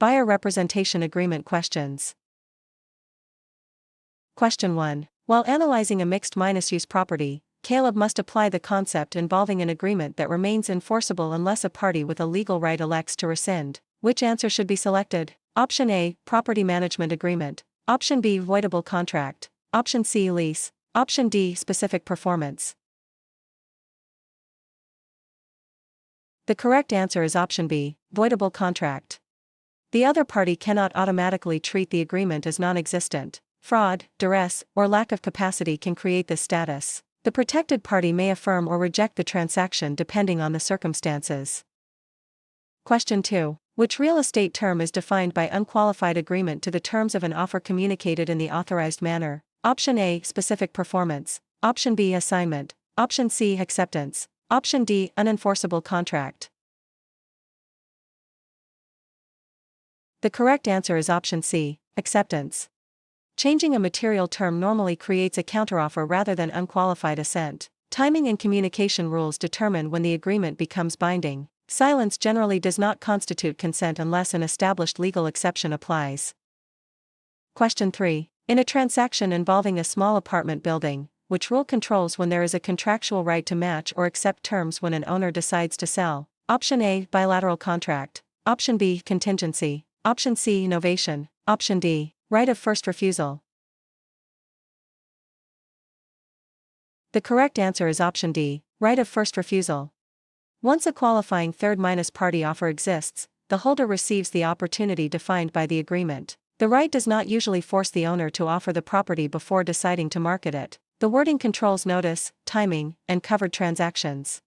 Buyer representation agreement questions. Question 1. While analyzing a mixed-use property, Caleb must apply the concept involving an agreement that remains enforceable unless a party with a legal right elects to rescind. Which answer should be selected? Option A, property management agreement. Option B, voidable contract. Option C, lease. Option D, specific performance. The correct answer is option B, voidable contract. The other party cannot automatically treat the agreement as non-existent. Fraud, duress, or lack of capacity can create this status. The protected party may affirm or reject the transaction depending on the circumstances. Question 2. Which real estate term is defined by unqualified agreement to the terms of an offer communicated in the authorized manner? Option A, specific performance. Option B, assignment. Option C, acceptance. Option D, unenforceable contract. The correct answer is option C, acceptance. Changing a material term normally creates a counteroffer rather than unqualified assent. Timing and communication rules determine when the agreement becomes binding. Silence generally does not constitute consent unless an established legal exception applies. Question 3. In a transaction involving a small apartment building, which rule controls when there is a contractual right to match or accept terms when an owner decides to sell? Option A, bilateral contract. Option B, contingency. Option C, novation. Option D, right of first refusal. The correct answer is option D, right of first refusal. Once a qualifying third-party offer exists, the holder receives the opportunity defined by the agreement. The right does not usually force the owner to offer the property before deciding to market it. The wording controls notice, timing, and covered transactions.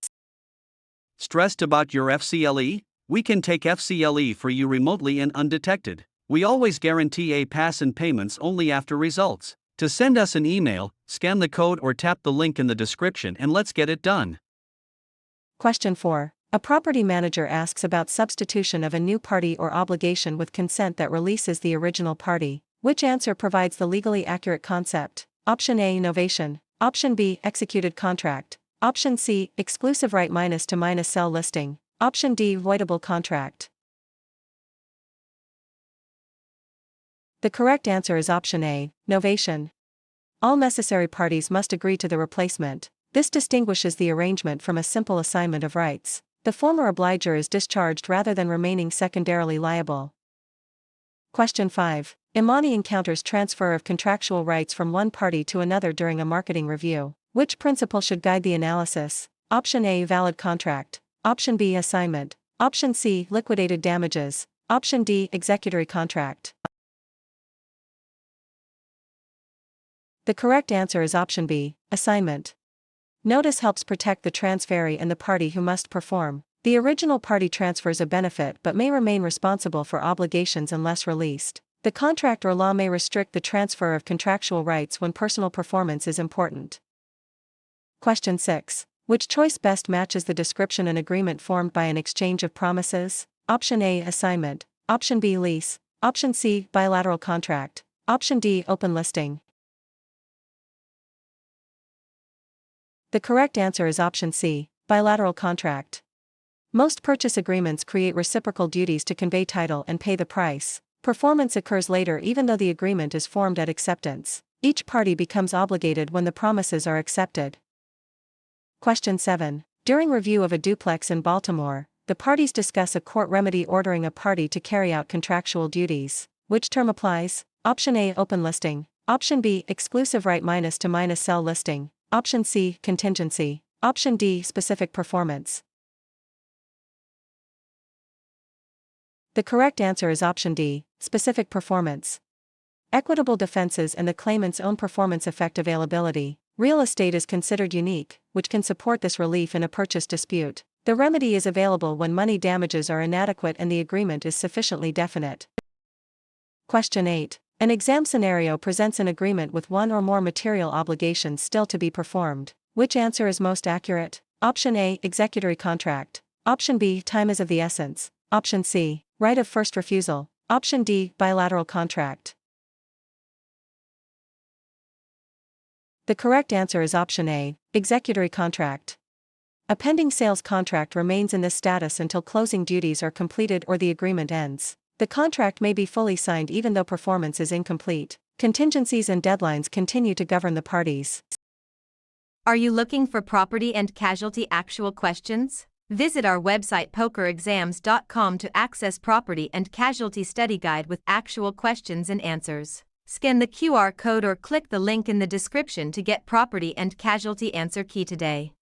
Stressed about your FCLE? We can take FCLE for you remotely and undetected. We always guarantee a pass in payments only after results. To send us an email, scan the code or tap the link in the description and let's get it done. Question 4. A property manager asks about substitution of a new party or obligation with consent that releases the original party. Which answer provides the legally accurate concept? Option A, novation. Option B, executed contract. Option C, exclusive right to sell listing. Option D, voidable contract. The correct answer is option A, novation. All necessary parties must agree to the replacement. This distinguishes the arrangement from a simple assignment of rights. The former obliger is discharged rather than remaining secondarily liable. Question 5. Imani encounters transfer of contractual rights from one party to another during a marketing review. Which principle should guide the analysis? Option A, valid contract. Option B, assignment. Option C, liquidated damages. Option D, executory contract. The correct answer is option B, assignment. Notice helps protect the transferee and the party who must perform. The original party transfers a benefit but may remain responsible for obligations unless released. The contract or law may restrict the transfer of contractual rights when personal performance is important. Question 6. Which choice best matches the description an agreement formed by an exchange of promises? Option A, assignment. Option B, lease. Option C, bilateral contract. Option D, open listing. The correct answer is option C, bilateral contract. Most purchase agreements create reciprocal duties to convey title and pay the price. Performance occurs later even though the agreement is formed at acceptance. Each party becomes obligated when the promises are accepted. Question 7. During review of a duplex in Baltimore, the parties discuss a court remedy ordering a party to carry out contractual duties. Which term applies? Option A, open listing. Option B, exclusive right to sell listing. Option C, contingency. Option D, specific performance. The correct answer is option D, specific performance. Equitable defenses and the claimant's own performance affect availability. Real estate is considered unique, which can support this relief in a purchase dispute. The remedy is available when money damages are inadequate and the agreement is sufficiently definite. Question 8. An exam scenario presents an agreement with one or more material obligations still to be performed. Which answer is most accurate? Option A, executory contract. Option B, time is of the essence. Option C, right of first refusal. Option D, bilateral contract. The correct answer is option A, executory contract. A pending sales contract remains in this status until closing duties are completed or the agreement ends. The contract may be fully signed even though performance is incomplete. Contingencies and deadlines continue to govern the parties. Are you looking for property and casualty actual questions? Visit our website pokerexams.com to access property and casualty study guide with actual questions and answers. Scan the QR code or click the link in the description to get property and casualty answer key today.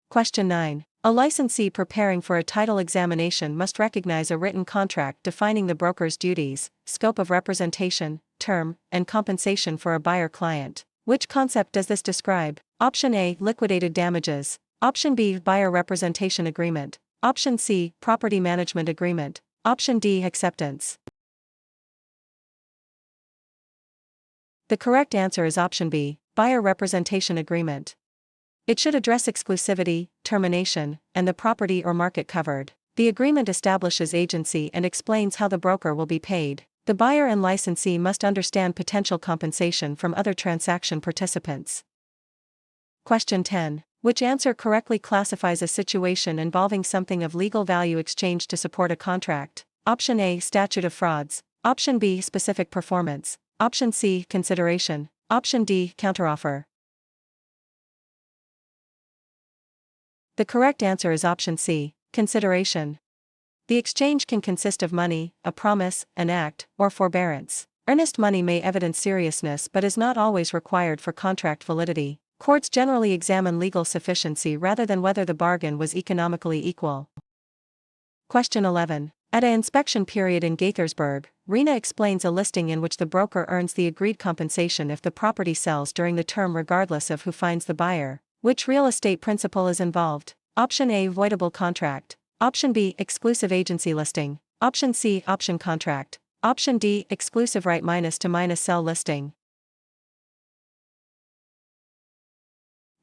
Question 9. A licensee preparing for a title examination must recognize a written contract defining the broker's duties, scope of representation, term, and compensation for a buyer client. Which concept does this describe? Option A, liquidated damages. Option B, buyer representation agreement. Option C, property management agreement. Option D, acceptance. The correct answer is option B, buyer representation agreement. It should address exclusivity, termination, and the property or market covered. The agreement establishes agency and explains how the broker will be paid. The buyer and licensee must understand potential compensation from other transaction participants. Question 10. Which answer correctly classifies a situation involving something of legal value exchanged to support a contract? Option A, statute of frauds. Option B, specific performance. Option C, consideration. Option D, counteroffer. The correct answer is option C, consideration. The exchange can consist of money, a promise, an act, or forbearance. Earnest money may evidence seriousness but is not always required for contract validity. Courts generally examine legal sufficiency rather than whether the bargain was economically equal. Question 11. At an inspection period in Gaithersburg, Rena explains a listing in which the broker earns the agreed compensation if the property sells during the term regardless of who finds the buyer. Which real estate principle is involved? Option A, voidable contract. Option B, exclusive agency listing. Option C, option contract. Option D, exclusive right to sell listing.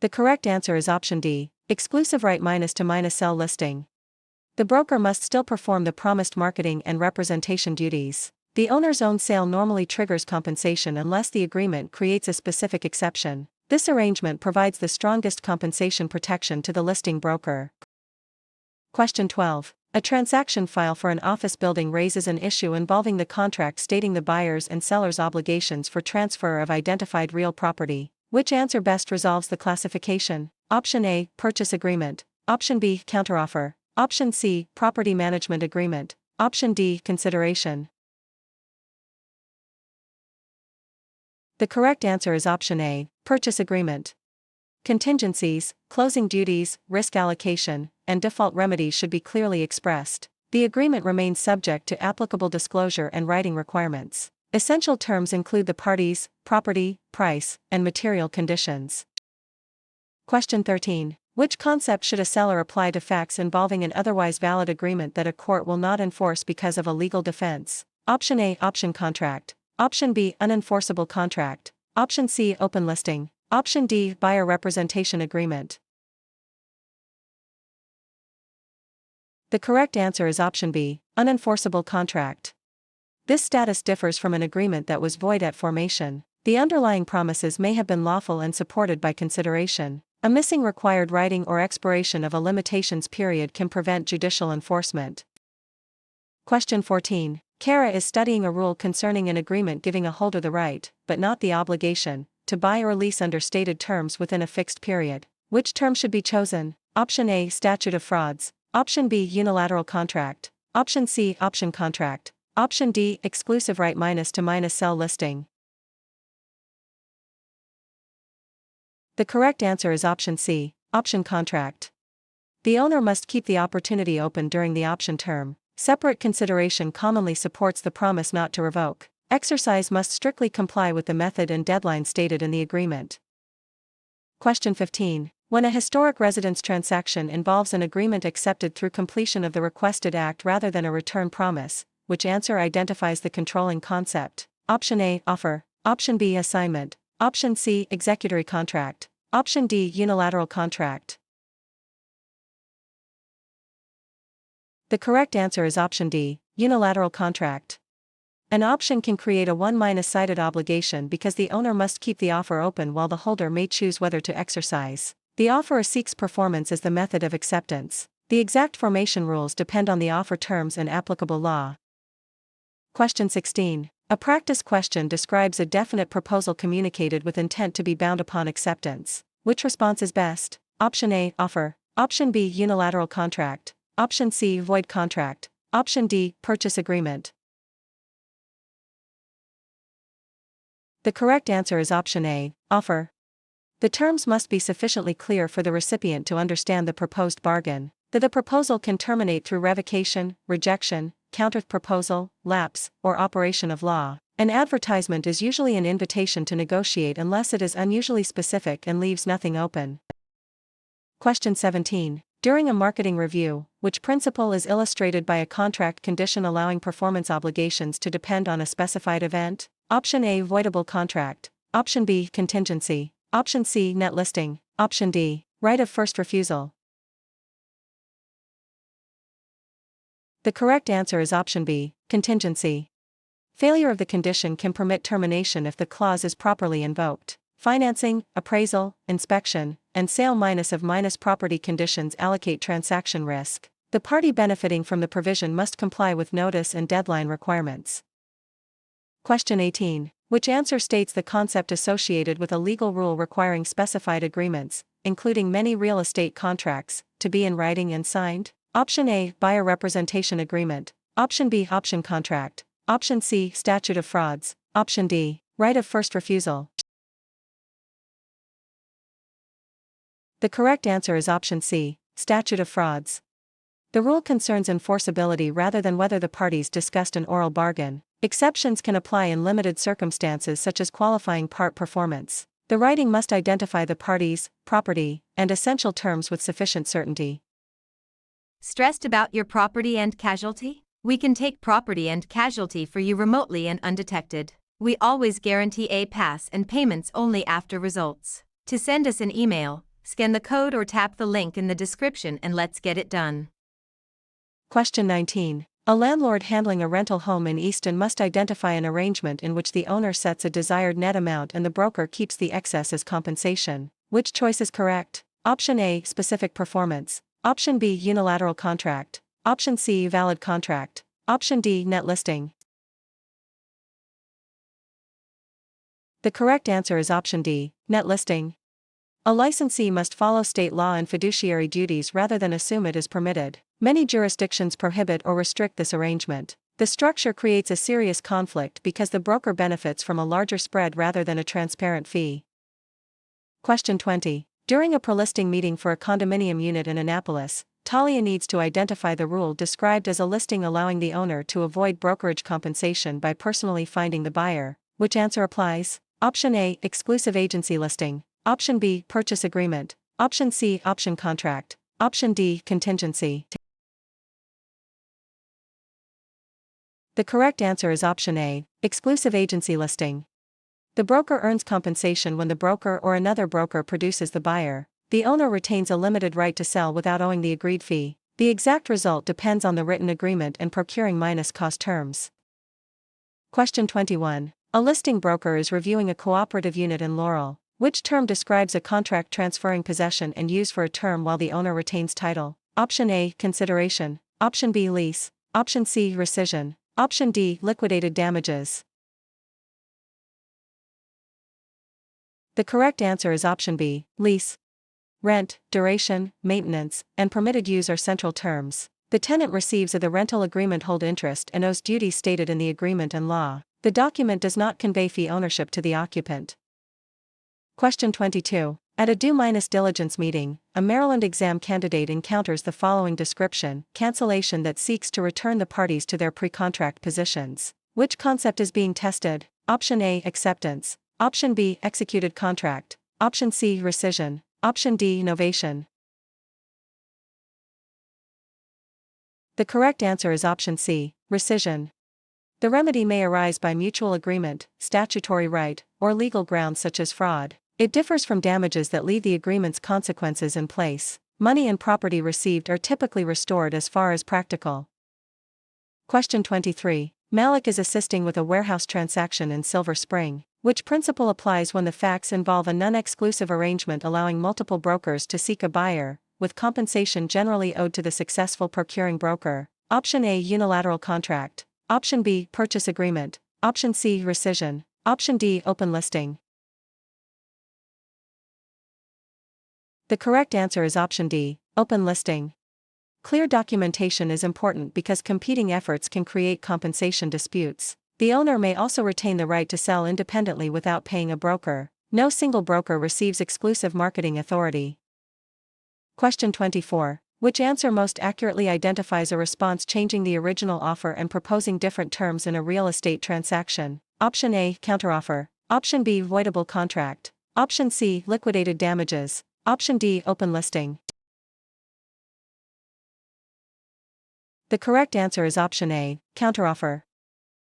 The correct answer is option D, exclusive right to sell listing. The broker must still perform the promised marketing and representation duties. The owner's own sale normally triggers compensation unless the agreement creates a specific exception. This arrangement provides the strongest compensation protection to the listing broker. Question 12. A transaction file for an office building raises an issue involving the contract stating the buyer's and seller's obligations for transfer of identified real property. Which answer best resolves the classification? Option A, purchase agreement. Option B, counteroffer. Option C, property management agreement. Option D, consideration. The correct answer is option A, purchase agreement. Contingencies, closing duties, risk allocation, and default remedies should be clearly expressed. The agreement remains subject to applicable disclosure and writing requirements. Essential terms include the parties, property, price, and material conditions. Question 13. Which concept should a seller apply to facts involving an otherwise valid agreement that a court will not enforce because of a legal defense? Option A, option contract. Option B, unenforceable contract. Option C, open listing. Option D, buyer representation agreement. The correct answer is option B, unenforceable contract. This status differs from an agreement that was void at formation. The underlying promises may have been lawful and supported by consideration. A missing required writing or expiration of a limitations period can prevent judicial enforcement. Question 14. Kara is studying a rule concerning an agreement giving a holder the right, but not the obligation, to buy or lease under stated terms within a fixed period. Which term should be chosen? Option A, statute of frauds. Option B, unilateral contract. Option C, option contract. Option D, exclusive right to sell listing. The correct answer is option C, option contract. The owner must keep the opportunity open during the option term. Separate consideration commonly supports the promise not to revoke. Exercise must strictly comply with the method and deadline stated in the agreement. Question 15. When a historic residence transaction involves an agreement accepted through completion of the requested act rather than a return promise, which answer identifies the controlling concept? Option A, offer. Option B, assignment. Option C, executory contract. Option D, unilateral contract. The correct answer is option D, unilateral contract. An option can create a one-sided obligation because the owner must keep the offer open while the holder may choose whether to exercise. The offeror seeks performance as the method of acceptance. The exact formation rules depend on the offer terms and applicable law. Question 16. A practice question describes a definite proposal communicated with intent to be bound upon acceptance. Which response is best? Option A, offer. Option B, unilateral contract. Option C, void contract. Option D, purchase agreement. The correct answer is option A, offer. The terms must be sufficiently clear for the recipient to understand the proposed bargain. The proposal can terminate through revocation, rejection, counter-proposal, lapse, or operation of law. An advertisement is usually an invitation to negotiate unless it is unusually specific and leaves nothing open. Question 17. During a marketing review, which principle is illustrated by a contract condition allowing performance obligations to depend on a specified event? Option A, voidable contract. Option B, contingency. Option C, net listing. Option D, right of first refusal. The correct answer is option B, contingency. Failure of the condition can permit termination if the clause is properly invoked. Financing, appraisal, inspection, and sale minus property conditions allocate transaction risk. The party benefiting from the provision must comply with notice and deadline requirements. Question 18. Which answer states the concept associated with a legal rule requiring specified agreements, including many real estate contracts, to be in writing and signed? Option A, buyer representation agreement. Option B, option contract. Option C, statute of frauds. Option D, right of first refusal. The correct answer is option C, statute of frauds. The rule concerns enforceability rather than whether the parties discussed an oral bargain. Exceptions can apply in limited circumstances such as qualifying part performance. The writing must identify the parties, property, and essential terms with sufficient certainty. Stressed about your property and casualty? We can take property and casualty for you remotely and undetected. We always guarantee a pass and payments only after results. To send us an email, scan the code or tap the link in the description and let's get it done. Question 19. A landlord handling a rental home in Easton must identify an arrangement in which the owner sets a desired net amount and the broker keeps the excess as compensation. Which choice is correct? Option A, specific performance. Option B, unilateral contract. Option C, valid contract. Option D, net listing. The correct answer is option D, net listing. A licensee must follow state law and fiduciary duties rather than assume it is permitted. Many jurisdictions prohibit or restrict this arrangement. The structure creates a serious conflict because the broker benefits from a larger spread rather than a transparent fee. Question 20. During a pre-listing meeting for a condominium unit in Annapolis, Talia needs to identify the rule described as a listing allowing the owner to avoid brokerage compensation by personally finding the buyer. Which answer applies? Option A, exclusive agency listing. Option B, purchase agreement. Option C, option contract. Option D, contingency. The correct answer is option A, exclusive agency listing. The broker earns compensation when the broker or another broker produces the buyer. The owner retains a limited right to sell without owing the agreed fee. The exact result depends on the written agreement and procuring minus cost terms. Question 21. A listing broker is reviewing a cooperative unit in Laurel. Which term describes a contract transferring possession and use for a term while the owner retains title? Option A, consideration. Option B, lease. Option C, rescission. Option D, liquidated damages. The correct answer is option B, lease. Rent, duration, maintenance, and permitted use are central terms. The tenant receives of the rental agreement hold interest and owes duties stated in the agreement and law. The document does not convey fee ownership to the occupant. Question 22. At a due diligence meeting, a Maryland exam candidate encounters the following description: cancellation that seeks to return the parties to their pre-contract positions. Which concept is being tested? Option A, acceptance. Option B, executed contract. Option C, rescission. Option D, novation. The correct answer is option C, rescission. The remedy may arise by mutual agreement, statutory right, or legal grounds such as fraud. It differs from damages that leave the agreement's consequences in place. Money and property received are typically restored as far as practical. Question 23. Malik is assisting with a warehouse transaction in Silver Spring. Which principle applies when the facts involve a non-exclusive arrangement allowing multiple brokers to seek a buyer, with compensation generally owed to the successful procuring broker? Option A, unilateral contract. Option B, purchase agreement. Option C, rescission. Option D, open listing. The correct answer is option D, open listing. Clear documentation is important because competing efforts can create compensation disputes. The owner may also retain the right to sell independently without paying a broker. No single broker receives exclusive marketing authority. Question 24. Which answer most accurately identifies a response changing the original offer and proposing different terms in a real estate transaction? Option A, counteroffer. Option B, voidable contract. Option C, liquidated damages. Option D, open listing. The correct answer is option A, counteroffer.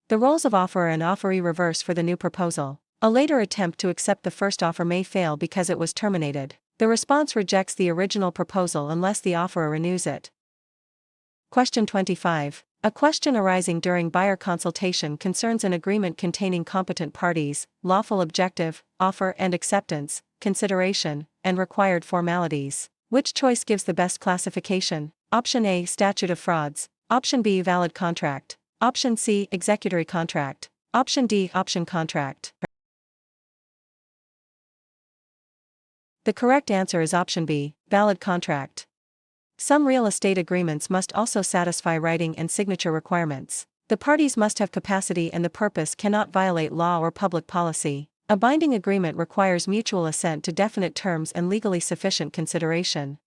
The roles of offerer and offeree reverse for the new proposal. A later attempt to accept the first offer may fail because it was terminated. The response rejects the original proposal unless the offerer renews it. Question 25. A question arising during buyer consultation concerns an agreement containing competent parties, lawful objective, offer and acceptance, consideration, and required formalities. Which choice gives the best classification? Option A, statute of frauds. Option B, valid contract. Option C, executory contract. Option D, option contract. The correct answer is option B, valid contract. Some real estate agreements must also satisfy writing and signature requirements. The parties must have capacity and the purpose cannot violate law or public policy. A binding agreement requires mutual assent to definite terms and legally sufficient consideration.